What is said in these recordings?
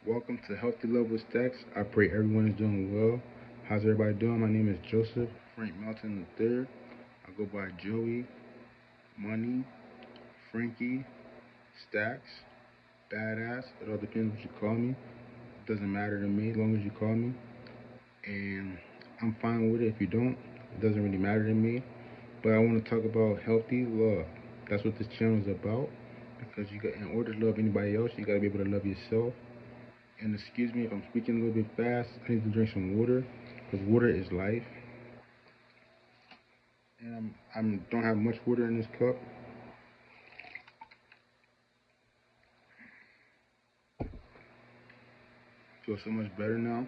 Welcome to Healthy Love with Stacks. I pray everyone is doing well. How's everybody doing? My name is Joseph Frank Melton III. I go by Joey, Money, Frankie, Stacks, Badass. It all depends what you call me. It doesn't matter to me as long as you call me. And I'm fine with it if you don't. It doesn't really matter to me. But I want to talk about healthy love. That's what this channel is about. Because in order to love anybody else, you got to be able to love yourself. And excuse me if I'm speaking a little bit fast. I need to drink some water because water is life. And I don't have much water in this cup. Feel so much better now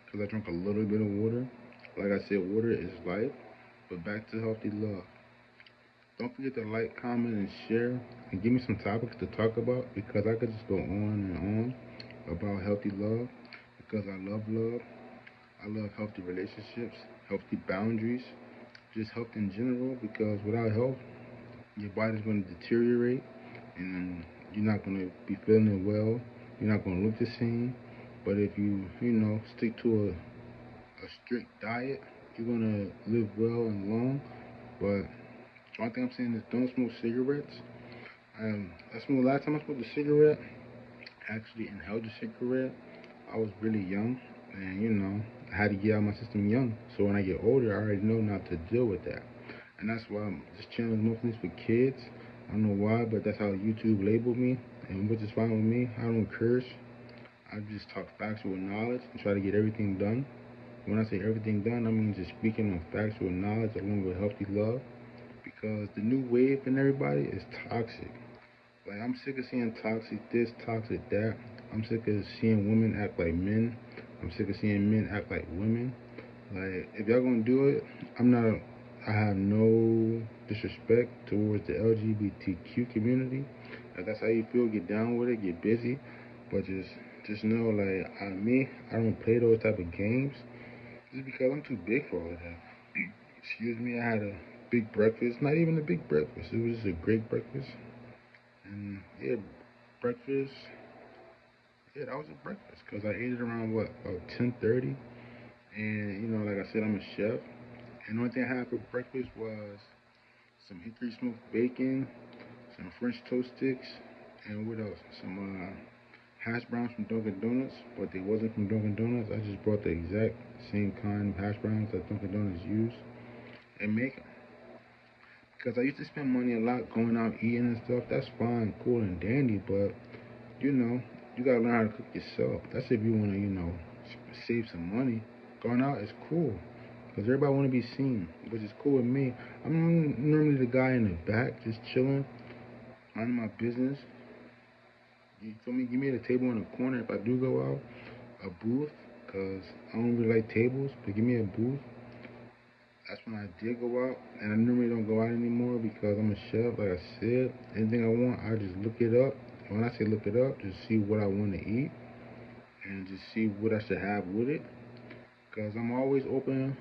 because I drank a little bit of water. Like I said, water is life. But back to healthy love. Don't forget to like, comment, and share, and give me some topics to talk about because I could just go on and on about healthy love because I love love. I love healthy relationships, healthy boundaries, just health in general because without health, your body's going to deteriorate and you're not going to be feeling well. You're not going to look the same. But if you stick to a strict diet, you're going to live well and long. But one thing I'm saying is don't smoke cigarettes. Last time I smoked a cigarette, actually inhaled a cigarette, I was really young. And, I had to get out of my system young. So when I get older, I already know not to deal with that. And that's why this channel is mostly for kids. I don't know why, but that's how YouTube labeled me, and which is fine with me. I don't curse. I just talk factual knowledge and try to get everything done. When I say everything done, I mean just speaking on factual knowledge along with healthy love. Because the new wave in everybody is toxic. Like, I'm sick of seeing toxic this, toxic that. I'm sick of seeing women act like men. I'm sick of seeing men act like women. Like, if y'all gonna do it, I have no disrespect towards the LGBTQ community. If that's how you feel, get down with it, get busy. But just know, like, I don't play those type of games. Just because I'm too big for all of that. Excuse me, I had a big breakfast. Not even a big breakfast. It was just a great breakfast. And yeah, breakfast. Yeah, that was a breakfast because I ate it around what about 10:30. And like I said, I'm a chef. And the only thing I had for breakfast was some hickory smoked bacon, some French toast sticks, and what else? Some hash browns from Dunkin' Donuts, but they wasn't from Dunkin' Donuts. I just brought the exact same kind of hash browns that Dunkin' Donuts use and make them. Because I used to spend money a lot going out eating and stuff. That's fine, cool, and dandy, but you know, you gotta learn how to cook yourself. That's if you wanna, save some money. Going out is cool. Because everybody want to be seen, which is cool with me. I'm normally the guy in the back, just chilling, minding my business. You feel me? Give me a table in the corner if I do go out, a booth, because I don't really like tables, but give me a booth. That's when I did go out, and I normally don't go out anymore because I'm a chef. Like I said, anything I want, I just look it up. And when I say look it up, just see what I want to eat and just see what I should have with it. Because I'm always open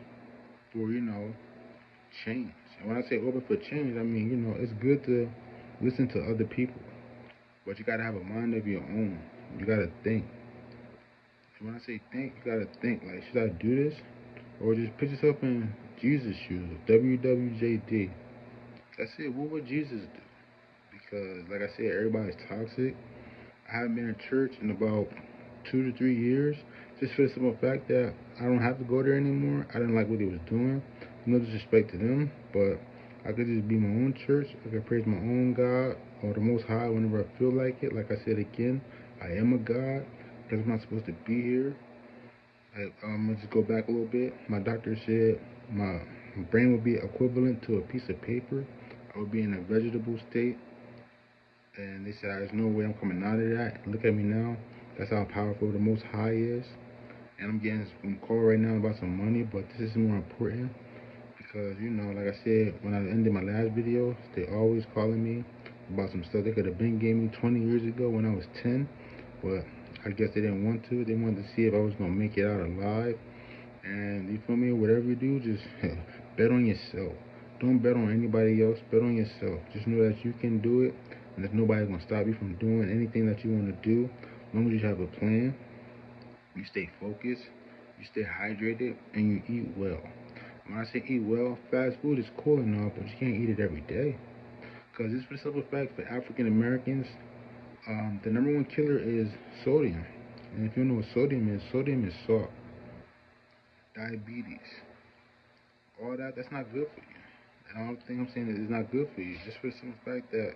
for, change. And when I say open for change, I mean, it's good to listen to other people, but you gotta have a mind of your own. You gotta think. And when I say think, you gotta think like, should I do this? Or just put yourself in Jesus' shoes, WWJD. That's it. What would Jesus do? Because, like I said, everybody's toxic. I haven't been in church in about 2 to 3 years, just for the simple fact that I don't have to go there anymore. I didn't like what they was doing. No disrespect to them, but I could just be my own church. I could praise my own God or the Most High whenever I feel like it. Like I said again, I am a God because I'm not supposed to be here. I'm gonna just go back a little bit. My doctor said my brain would be equivalent to a piece of paper. I would be in a vegetable state, and they said there's no way I'm coming out of that. Look at me now. That's how powerful the Most High is. And I'm getting some call right now about some money, but this is more important because like I said when I ended my last video, they always calling me about some stuff they could have been gave me 20 years ago when I was 10, but I guess they didn't want to. They wanted to see if I was gonna make it out alive. And you feel me? Whatever you do, just bet on yourself. Don't bet on anybody else. Bet on yourself. Just know that you can do it, and there's nobody gonna stop you from doing anything that you want to do. As long as you have a plan, you stay focused, you stay hydrated, and you eat well. When I say eat well, fast food is cool and all, but you can't eat it every day. Because it's for the simple fact for African Americans, the number one killer is sodium. And if you know what sodium is salt, diabetes, all that, that's not good for you. And all the thing I'm saying is it's not good for you. Just for the simple fact that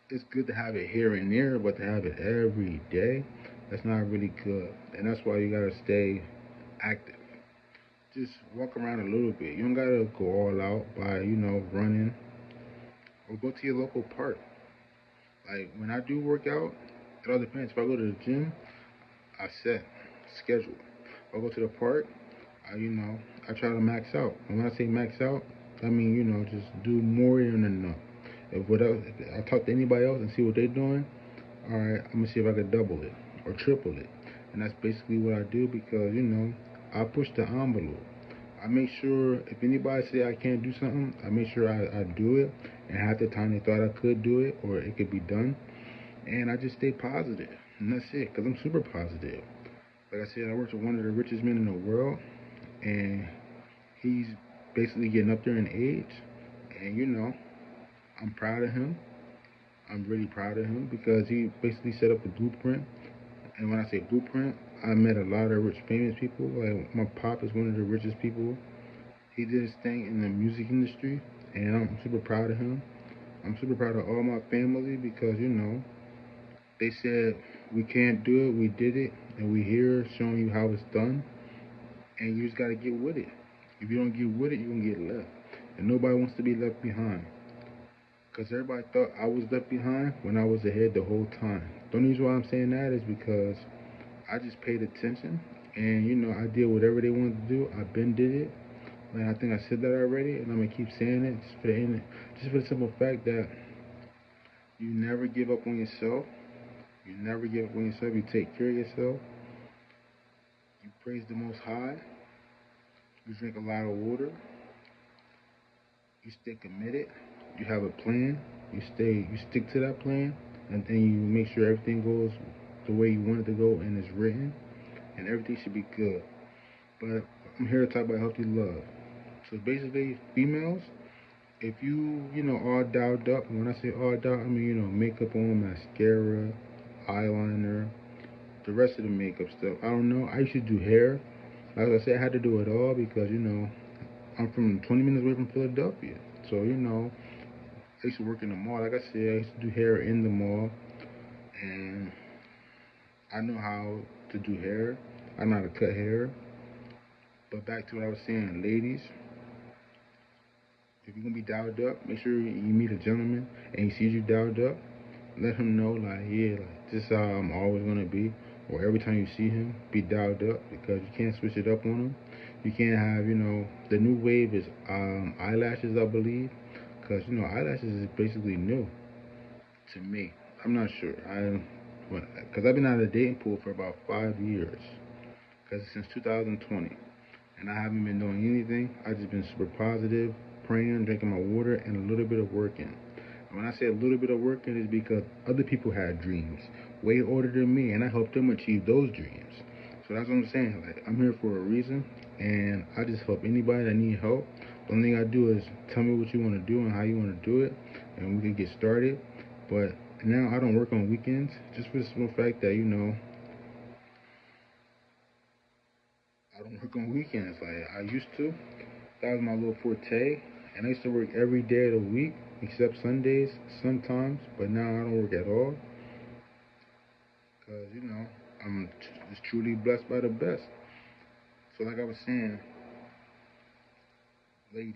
it's good to have it here and there, but to have it every day, that's not really good. And that's why you gotta stay active. Just walk around a little bit. You don't gotta go all out by, running, or go to your local park. Like when I do work out, it all depends. If I go to the gym, I set schedule. If I go to the park, I try to max out. And when I say max out, I mean, just do more than enough. If I talk to anybody else and see what they're doing, all right, I'm gonna see if I can double it or triple it. And that's basically what I do because, I push the envelope. I make sure if anybody say I can't do something, I make sure I do it. And half the time they thought I could do it or it could be done. And I just stay positive. And that's it, because I'm super positive. Like I said, I worked with one of the richest men in the world. And he's basically getting up there in age. And, I'm proud of him. I'm really proud of him because he basically set up the blueprint. And when I say blueprint, I met a lot of rich, famous people. Like my pop is one of the richest people. He did his thing in the music industry, and I'm super proud of him. I'm super proud of all my family because they said we can't do it, we did it, and we here showing you how it's done. And you just gotta get with it. If you don't get with it, you're gonna get left. And nobody wants to be left behind. Because everybody thought I was left behind when I was ahead the whole time. The only reason why I'm saying that is because I just paid attention and I did whatever they wanted to do. I been did it. And I think I said that already and I'm gonna keep saying it just for the simple fact that you never give up on yourself. You never give up on yourself. You take care of yourself. You praise the Most High. You drink a lot of water. You stay committed. You have a plan. You stick to that plan, and then you make sure everything goes the way you want it to go and it's written, and everything should be good. But I'm here to talk about healthy love. So basically, females, if you all dialed up, and when I say all dialed, I mean makeup on, mascara, eyeliner, the rest of the makeup stuff. I don't know. I used to do hair. Like I said, I had to do it all because I'm from 20 minutes away from Philadelphia. So I used to work in the mall. Like I said, I used to do hair in the mall, and I know how to do hair. I know how to cut hair. But back to what I was saying, ladies, if you're gonna be dialed up, make sure you meet a gentleman and he sees you dialed up. Let him know, like, yeah, like, this is how I'm always gonna be. Or every time you see him, be dialed up because you can't switch it up on him. You can't have, the new wave is eyelashes, I believe, because eyelashes is basically new to me. I'm not sure. Because I've been out of the dating pool for about 5 years, because since 2020. And I haven't been doing anything. I just been super positive, praying, drinking my water, and a little bit of working. And when I say a little bit of working, it's because other people had dreams way older than me, and I helped them achieve those dreams. So that's what I'm saying. Like, I'm here for a reason, and I just help anybody that need help. The only thing I do is tell me what you want to do and how you want to do it, and we can get started. But now I don't work on weekends, just for the simple fact that I don't work on weekends like I used to. That was my little forte. And I used to work every day of the week except Sundays sometimes. But now I don't work at all. Because, I'm just truly blessed by the best. So like I was saying, ladies,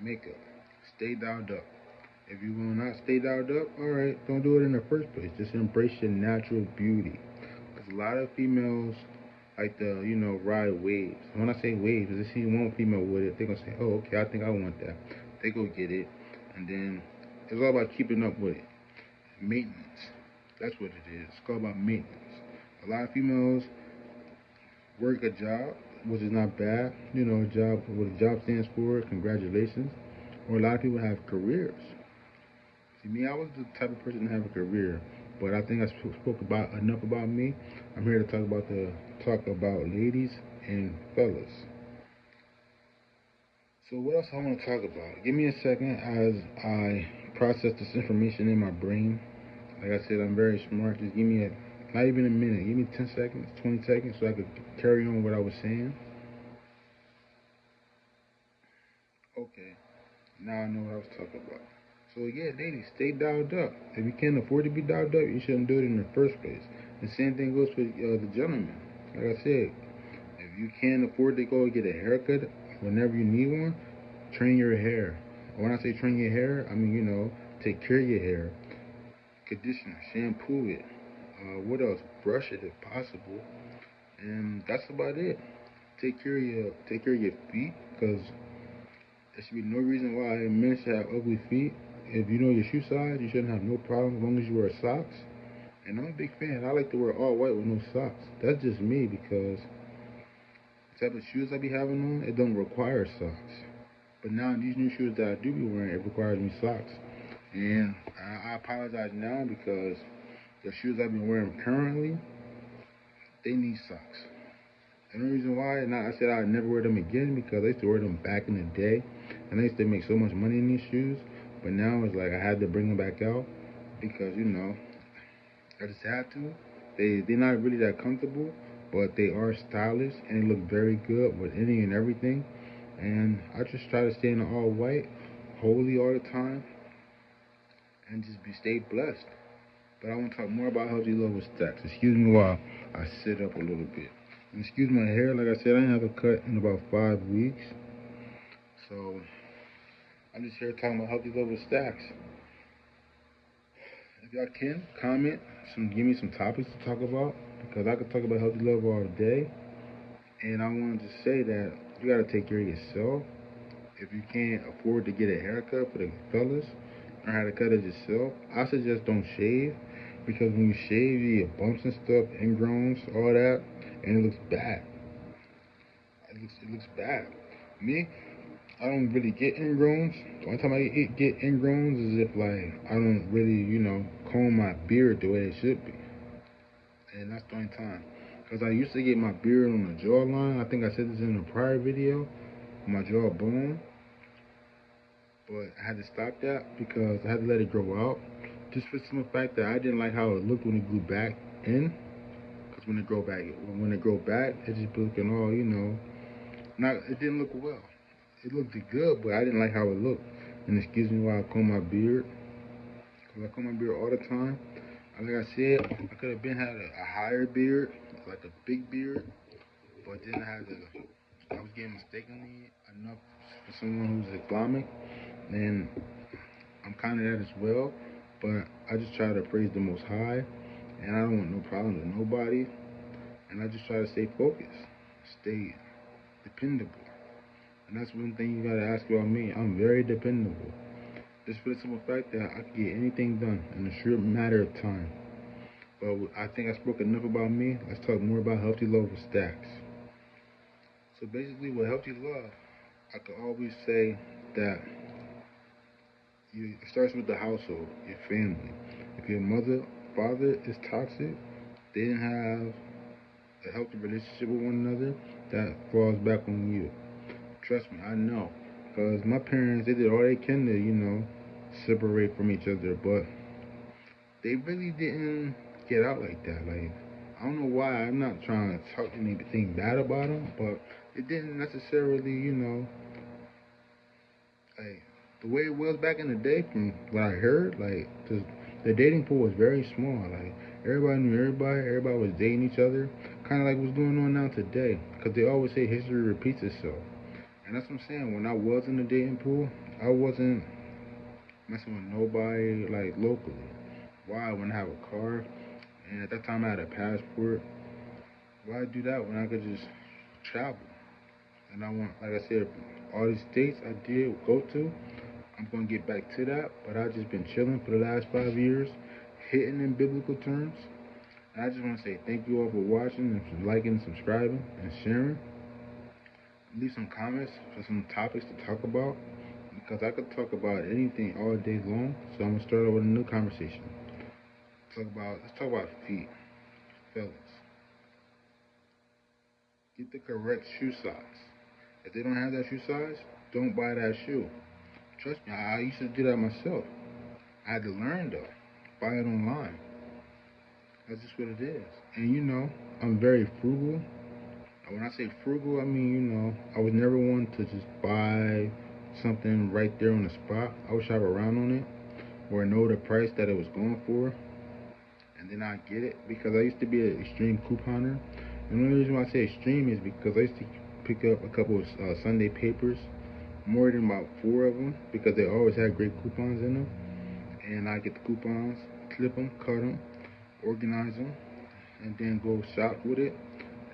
makeup, stay dialed up. If you will not stay dialed up, alright, don't do it in the first place. Just embrace your natural beauty. Because a lot of females like to, ride waves. When I say waves, if they see one female with it, they're going to say, oh, okay, I think I want that. They go get it. And then it's all about keeping up with it. Maintenance. That's what it is. It's all about maintenance. A lot of females work a job, which is not bad. A job, what a job stands for, congratulations. Or a lot of people have careers. See, me, I was the type of person to have a career. But I think I spoke about enough about me. I'm here to talk about ladies and fellas. So what else I want to talk about? Give me a second as I process this information in my brain. Like I said, I'm very smart. Just give me not even a minute. Give me 10 seconds, 20 seconds so I could carry on what I was saying. Okay, now I know what I was talking about. So yeah, ladies, stay dialed up. If you can't afford to be dialed up, you shouldn't do it in the first place. The same thing goes for the gentlemen. Like I said, if you can't afford to go get a haircut whenever you need one, train your hair. When I say train your hair, I mean, take care of your hair. Conditioner, shampoo it. What else? Brush it if possible. And that's about it. Take care of your feet, because there should be no reason why men should have ugly feet. If you know your shoe size, you shouldn't have no problem as long as you wear socks. And I'm a big fan. I like to wear all white with no socks. That's just me, because the type of shoes I be having on, it don't require socks. But now these new shoes that I do be wearing, it requires me socks. And I apologize now, because the shoes I've been wearing currently, they need socks. And the reason why, and I said I'd never wear them again, because I used to wear them back in the day, and I used to make so much money in these shoes. But now it's like I had to bring them back out, because I just had to. They're not really that comfortable, but they are stylish and they look very good with any and everything. And I just try to stay in the all white, holy all the time, and just stay blessed. But I want to talk more about Healthy Love with Stacks. Excuse me while I sit up a little bit. And excuse my hair. Like I said, I didn't have a cut in about 5 weeks. So I'm just here talking about Healthy Love with Stacks. If y'all can, comment, give me some topics to talk about, because I could talk about healthy love all day. And I wanted to say that you gotta take care of yourself. If you can't afford to get a haircut for the fellas, learn how to cut it yourself. I suggest don't shave, because when you shave, you get bumps and stuff, ingrowns, all that, and it looks bad. It looks bad. Me, I don't really get ingrowns. The only time I get ingrowns is if I don't really, comb my beard the way it should be. And that's the only time. Because I used to get my beard on the jawline. I think I said this in a prior video. My jawbone. But I had to stop that because I had to let it grow out. Just for the simple fact that I didn't like how it looked when it grew back in. Because when it grow back, it just be looking all, it didn't look well. It looked good, but I didn't like how it looked. And excuse me while I comb my beard. Because I comb my beard all the time. Like I said, I could have had a higher beard, like a big beard. But then I was getting mistakenly enough for someone who's Islamic. And I'm kind of that as well. But I just try to praise the Most High. And I don't want no problems with nobody. And I just try to stay focused. Stay dependable. And that's one thing you gotta ask about me. I'm very dependable. Just for the simple fact that I can get anything done in a short matter of time. But I think I spoke enough about me. Let's talk more about Healthy Love with Stacks. So basically, with Healthy Love, I could always say that it starts with the household, your family. If your father is toxic, they didn't have a healthy relationship with one another, that falls back on you. Trust me, I know. Because my parents, they did all they can to, separate from each other. But they really didn't get out like that. Like, I don't know why. I'm not trying to talk anything bad about them. But it didn't necessarily, like, the way it was back in the day, from what I heard, like, just the dating pool was very small. Like, everybody knew everybody. Everybody was dating each other. Kind of like what's going on now today. Because they always say history repeats itself. And that's what I'm saying. When I was in the dating pool, I wasn't messing with nobody, like, locally. Why? When I have a car, and at that time I had a passport, why do that when I could just travel? And I want, like I said, all these states I did go to, I'm going to get back to that. But I've just been chilling for the last 5 years, hitting in biblical terms. And I just want to say thank you all for watching and for liking, subscribing, and sharing. Leave some comments for some topics to talk about, because I could talk about anything all day long. So I'm gonna start out with a new conversation. let's talk about feet, fellas. Get the correct shoe size. If they don't have that shoe size, don't buy that shoe. Trust me, I used to do that myself. I had to learn though. Buy it online. That's just what it is. And I'm very frugal. And when I say frugal, I mean, I was never one to just buy something right there on the spot. I would shop around on it or know the price that it was going for, and then I get it because I used to be an extreme couponer. And the only reason why I say extreme is because I used to pick up a couple of Sunday papers, more than about four of them, because they always had great coupons in them. And I get the coupons, clip them, cut them, organize them, and then go shop with it.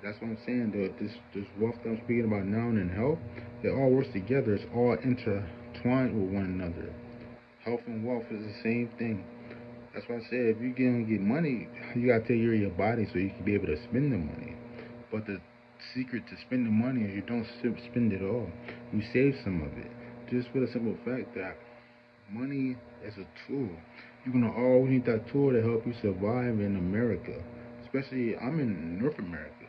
That's what I'm saying. This wealth that I'm speaking about now and in health, it all works together. It's all intertwined with one another. Health and wealth is the same thing. That's why I said if you're gonna get money, you gotta take care of your body so you can be able to spend the money. But the secret to spend the money is you don't spend it all. You save some of it. Just for the simple fact that money is a tool. You're gonna always need that tool to help you survive in America. Especially, I'm in North America.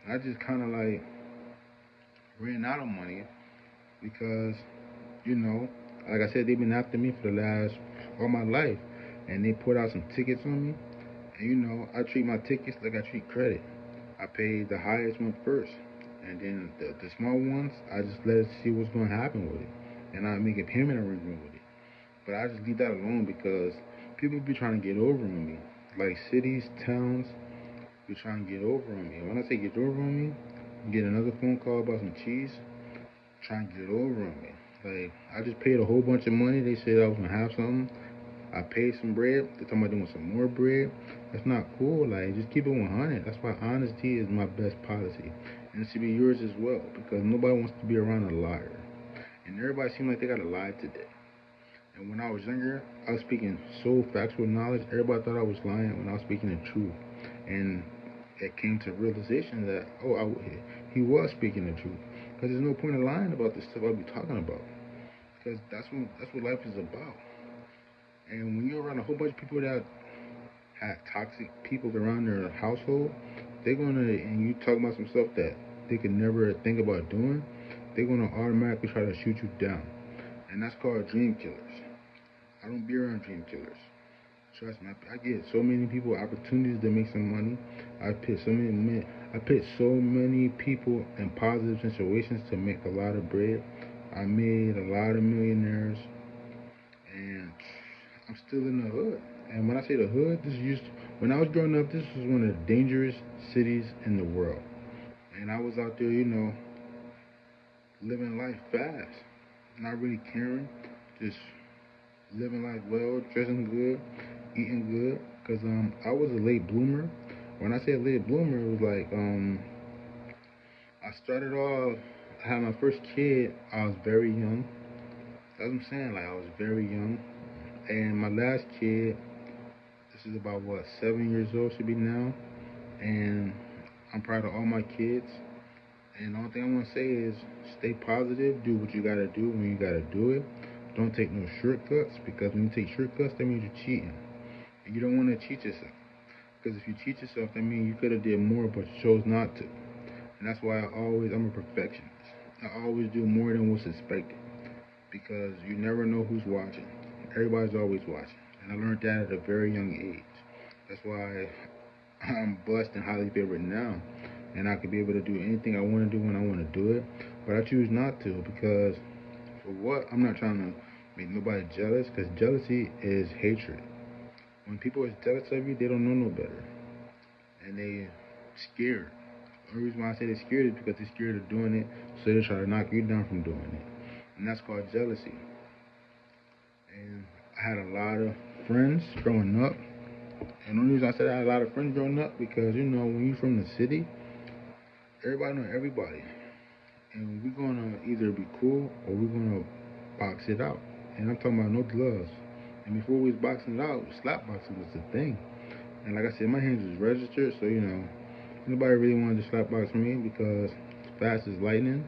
I just kind of like ran out of money because, you know, like I said, they've been after me for the last all my life, and they put out some tickets on me. And I treat my tickets like I treat credit. I pay the highest one first, and then the small ones, I just let it see what's going to happen with it, and I make a payment arrangement with it. But I just leave that alone because people be trying to get over on me, like cities, towns, be trying to get over on me. And when I say get over on me, get another phone call about some cheese, trying to get over on me. Like, I just paid a whole bunch of money. They said I was gonna have something. I paid some bread. They're talking about doing some more bread. That's not cool. Like, just keep it 100. That's why honesty is my best policy, and it should be yours as well. Because nobody wants to be around a liar, and everybody seems like they got a lie today. And when I was younger, I was speaking so factual knowledge. Everybody thought I was lying when I was speaking the truth, and it came to realization that he was speaking the truth. Because there's no point in lying about this stuff I be talking about. Because that's what life is about. And when you're around a whole bunch of people that have toxic people around their household, and you talk about some stuff that they could never think about doing, they're gonna automatically try to shoot you down. And that's called dream killers. I don't be around dream killers. Trust me, I get so many people opportunities to make some money. I put so many people in positive situations to make a lot of bread. I made a lot of millionaires, and I'm still in the hood. And when I say the hood, when I was growing up, this was one of the dangerous cities in the world. And I was out there, living life fast, not really caring, just living life well, dressing good, eating good. Cause I was a late bloomer. When I say late bloomer, it was like I started off. I had my first kid. I was very young. That's what I'm saying. Like, I was very young. And my last kid, this is about 7 years old should be now. And I'm proud of all my kids. And the only thing I want to say is stay positive. Do what you gotta do when you gotta do it. Don't take no shortcuts, because when you take shortcuts, that means you're cheating. And you don't want to cheat yourself. Because if you cheat yourself, that means you could have did more, but you chose not to. And that's why I'm a perfectionist. I always do more than what's expected. Because you never know who's watching. Everybody's always watching. And I learned that at a very young age. That's why I'm blessed and highly favored now. And I can be able to do anything I want to do when I want to do it. But I choose not to, because for what? I'm not trying to make nobody jealous, because jealousy is hatred. When people are jealous of you, they don't know no better. And they scared. The only reason why I say they're scared is because they're scared of doing it, so they try to knock you down from doing it. And that's called jealousy. And I had a lot of friends growing up. And the only reason I said I had a lot of friends growing up, because, when you're from the city, everybody know everybody. And we're going to either be cool or we're going to box it out. And I'm talking about no gloves. And before we was boxing it out, slap boxing was the thing. And like I said, my hands was registered, so nobody really wanted to slap box me because it's fast as lightning.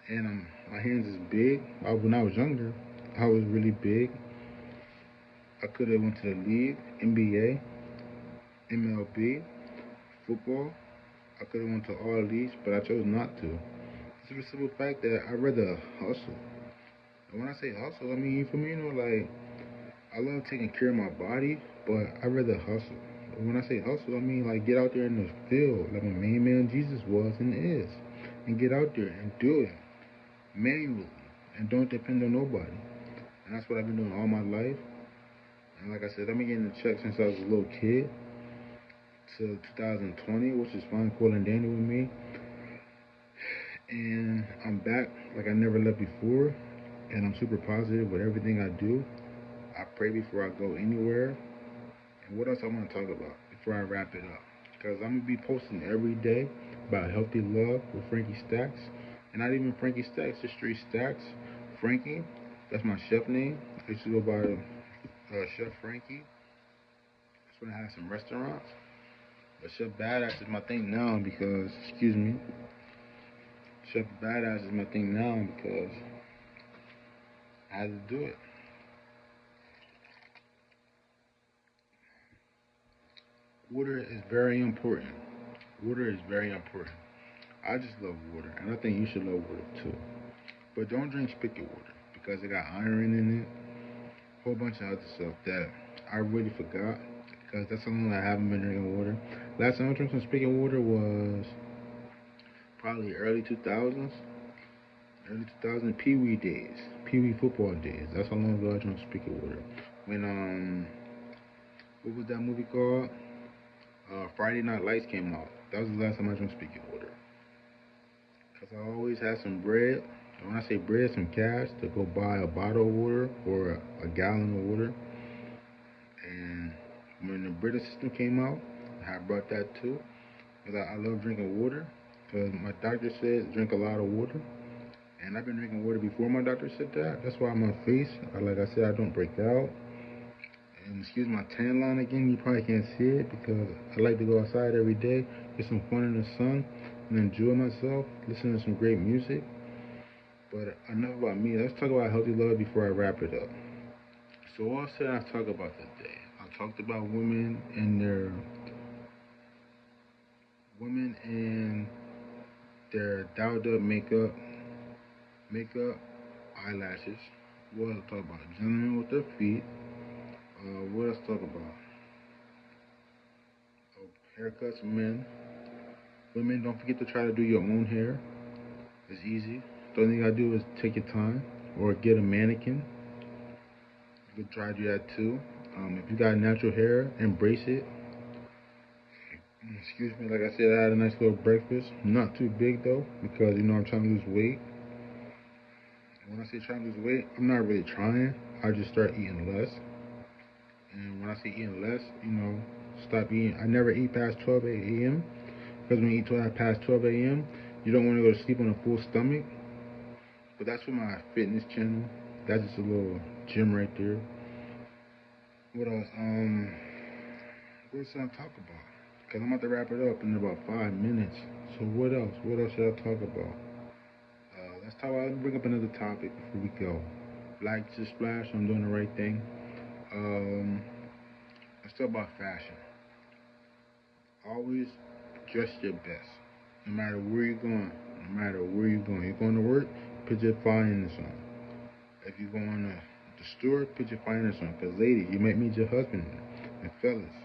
And my hands is big. When I was younger, I was really big. I could have went to the league, NBA, MLB, football. I could have went to all of these, but I chose not to. It's for the simple fact that I'd rather hustle. And when I say hustle, I mean, for me, like, I love taking care of my body, but I'd rather hustle. When I say hustle, I mean, like, get out there in the field, like my main man Jesus was and is. And get out there and do it manually and don't depend on nobody. And that's what I've been doing all my life. And like I said, I've been getting the check since I was a little kid to 2020, which is fine, cool, and dandy with me. And I'm back like I never left before. And I'm super positive with everything I do. I pray before I go anywhere. And what else I want to talk about before I wrap it up? Because I'm going to be posting every day about healthy love with Frankie Stacks. And not even Frankie Stacks, just straight Stacks. Frankie, that's my chef name. I used to go by Chef Frankie. That's when I had some restaurants. But Chef Badass is my thing now because, Chef Badass is my thing now because I had to do it. Water is very important. Water is very important. I just love water, and I think you should love water too. But don't drink spigot water because it got iron in it, a whole bunch of other stuff that I really forgot because that's something I haven't been drinking water. Last time I drank some spigot water was probably early 2000s, Pee Wee days, Pee Wee football days. That's how long ago I drank spigot water. When what was that movie called? Friday Night Lights came out. That was the last time I drank spigot water. Because I always had some bread. And when I say bread, some cash to go buy a bottle of water or a gallon of water. And when the British system came out, I brought that too. Because I love drinking water. Because my doctor said drink a lot of water. And I've been drinking water before my doctor said that. That's why my face, like I said, I don't break out. And excuse my tan line again, you probably can't see it because I like to go outside every day, get some fun in the sun, and enjoy myself, listen to some great music. But enough about me. Let's talk about healthy love before I wrap it up. So what else did I talk about today? I talked about women and their dialed up makeup, eyelashes. What else I talk about? Gentlemen with their feet. What else talk about? Oh, haircuts, men. Women, don't forget to try to do your own hair. It's easy. The only thing you gotta do is take your time or get a mannequin. You can try to do that too. If you got natural hair, embrace it. Excuse me, like I said, I had a nice little breakfast. Not too big though, because I'm trying to lose weight. And when I say trying to lose weight, I'm not really trying. I just start eating less. And when I say eating less, stop eating. I never eat past 12 a.m. Because when you eat past 12 a.m., you don't want to go to sleep on a full stomach. But that's for my fitness channel. That's just a little gym right there. What else? What else should I talk about? Because I'm about to wrap it up in about 5 minutes. So what else? What else should I talk about? Let's talk about, bring up another topic before we go. Like to splash, I'm doing the right thing. Let's talk about fashion. Always dress your best. No matter where you're going. You're going to work, put your finest on. If you're going to the store, put your finest on. Because ladies, you might meet your husband. And fellas,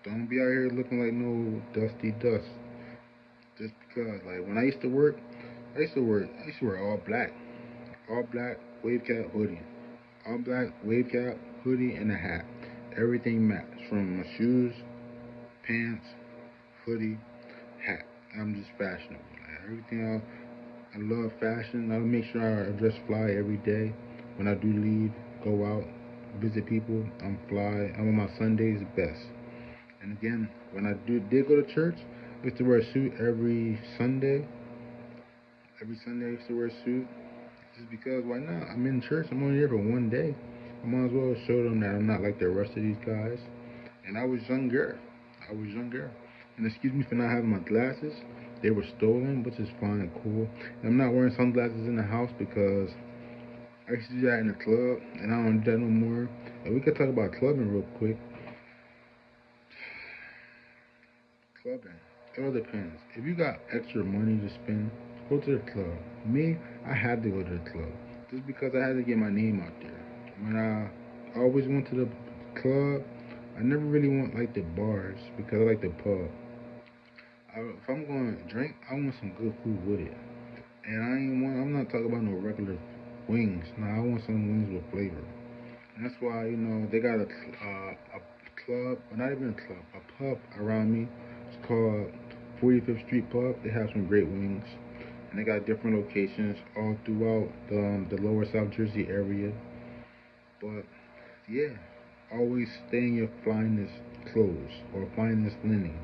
don't be out here looking like no dusty dust. Just because, like, when I used to work, I used to wear all black. All black, wave cap, hoodie. All black, wave cap, hoodie, and a hat. Everything matched. From my shoes, pants, hoodie, hat. I'm just fashionable. Like, everything else, I love fashion. I make sure I dress fly every day. When I do leave, go out, visit people, I'm fly. I'm on my Sundays best. And again, when I did go to church, I used to wear a suit every Sunday. Every Sunday I used to wear a suit. Just because, why not? I'm in church. I'm only here for one day. I might as well show them that I'm not like the rest of these guys. And I was younger. And excuse me for not having my glasses. They were stolen, which is fine and cool. And I'm not wearing sunglasses in the house because I used to do that in the club, and I don't do that no more. And we could talk about clubbing real quick. Clubbing. It all depends. If you got extra money to spend, go to the club. Me, I had to go to the club just because I had to get my name out there. When I always went to the club, I never really went like the bars because I like the pub. If I'm going to drink, I want some good food with it. And I'm not talking about no regular wings. Nah, I want some wings with flavor. And that's why, they got a club, or not even a club, a pub around me. It's called 45th Street Pub. They have some great wings. And they got different locations all throughout the lower South Jersey area. But, yeah, always stay in your finest clothes or finest linen.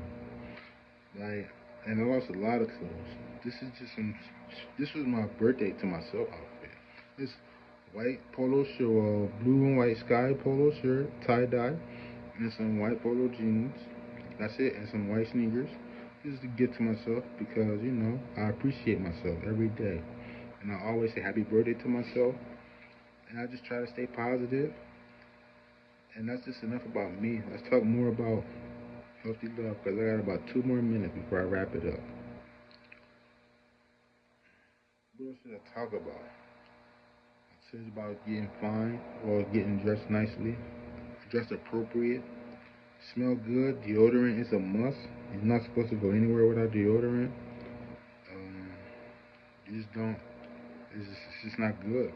Like, and I lost a lot of clothes. This was my birthday to myself outfit. This white polo shirt, blue and white sky polo shirt, tie dye, and some white polo jeans. That's it, and some white sneakers. This is to give to myself because, I appreciate myself every day. And I always say happy birthday to myself. And I just try to stay positive. And that's just enough about me. Let's talk more about healthy love because I got about 2 more minutes before I wrap it up. What else should I talk about? I said about getting fine or getting dressed nicely, dressed appropriate, smell good. Deodorant is a must. You're not supposed to go anywhere without deodorant. Um, you just don't. It's just not good.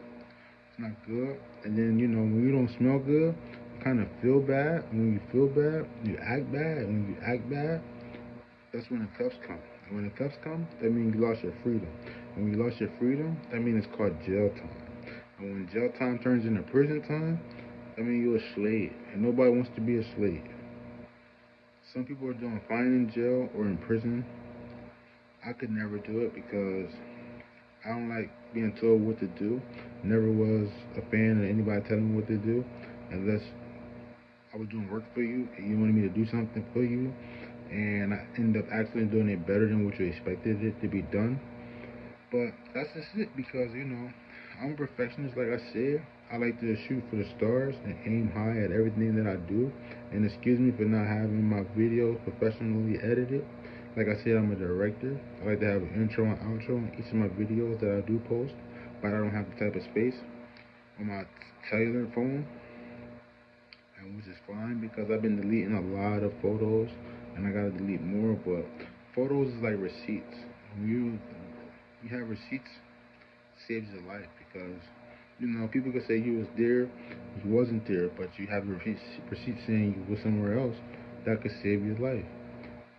It's not good. And then when you don't smell good, you kind of feel bad. When you feel bad, you act bad. And when you act bad, that's when the cuffs come. And when the cuffs come, that means you lost your freedom. And when you lost your freedom, that means it's called jail time. And when jail time turns into prison time, that means you're a slave. And nobody wants to be a slave. Some people are doing fine in jail or in prison. I could never do it because I don't like being told what to do. Never was a fan of anybody telling me what to do unless I was doing work for you and you wanted me to do something for you and I end up actually doing it better than what you expected it to be done. But that's just it because, I'm a perfectionist, like I said. I like to shoot for the stars and aim high at everything that I do. And excuse me for not having my videos professionally edited. Like I said, I'm a director. I like to have an intro and outro in each of my videos that I do post, but I don't have the type of space on my cellular phone, and which is fine because I've been deleting a lot of photos, and I gotta delete more. But photos is like receipts. When you have receipts, it saves your life because people can say you was there, you wasn't there, but you have a receipt saying you was somewhere else. That could save your life.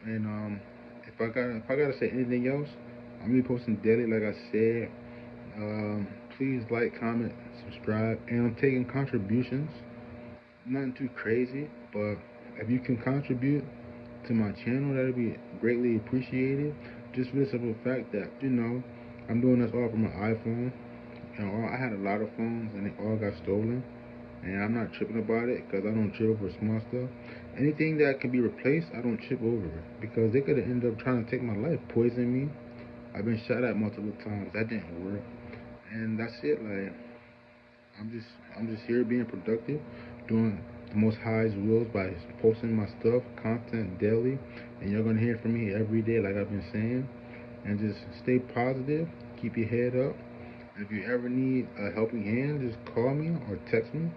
And if I gotta say anything else, I'm gonna be posting daily, like I said. Please like, comment, subscribe, and I'm taking contributions. Nothing too crazy, but if you can contribute to my channel, that'd be greatly appreciated. Just for the simple fact that I'm doing this all from my iPhone, and I had a lot of phones, and they all got stolen. And I'm not tripping about it because I don't trip over small stuff. Anything that can be replaced, I don't trip over it because they could have ended up trying to take my life, poison me. I've been shot at multiple times. That didn't work, and that's it. Like I'm just here being productive, doing the Most High's wills by posting my stuff, content daily, and you're gonna hear from me every day, like I've been saying. And just stay positive, keep your head up. If you ever need a helping hand, just call me or text me.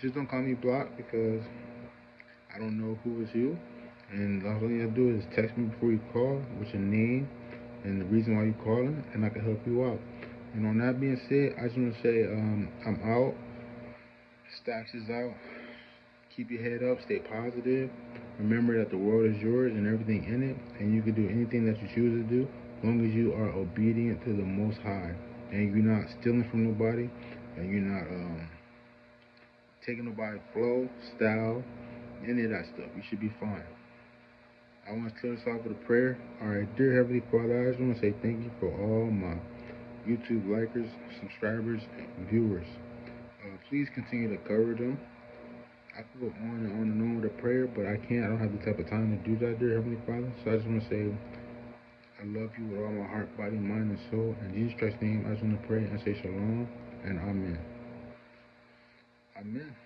Just don't call me blocked because I don't know who is you. And all you have to do is text me before you call with your name and the reason why you're calling, and I can help you out. And on that being said, I just want to say I'm out. Stackz is out. Keep your head up. Stay positive. Remember that the world is yours and everything in it, and you can do anything that you choose to do as long as you are obedient to the Most High, and you're not stealing from nobody, and you're not taking nobody's flow, style, any of that stuff. You should be fine. I want to clear this off with a prayer. Alright, dear Heavenly Father, I just want to say thank you for all my YouTube likers, subscribers, and viewers. Please continue to cover them. I could go on and on and on with a prayer, but I can't. I don't have the type of time to do that, dear Heavenly Father. So I just want to say I love you with all my heart, body, mind, and soul. In Jesus Christ's name, I just want to pray and say shalom and amen. Amen.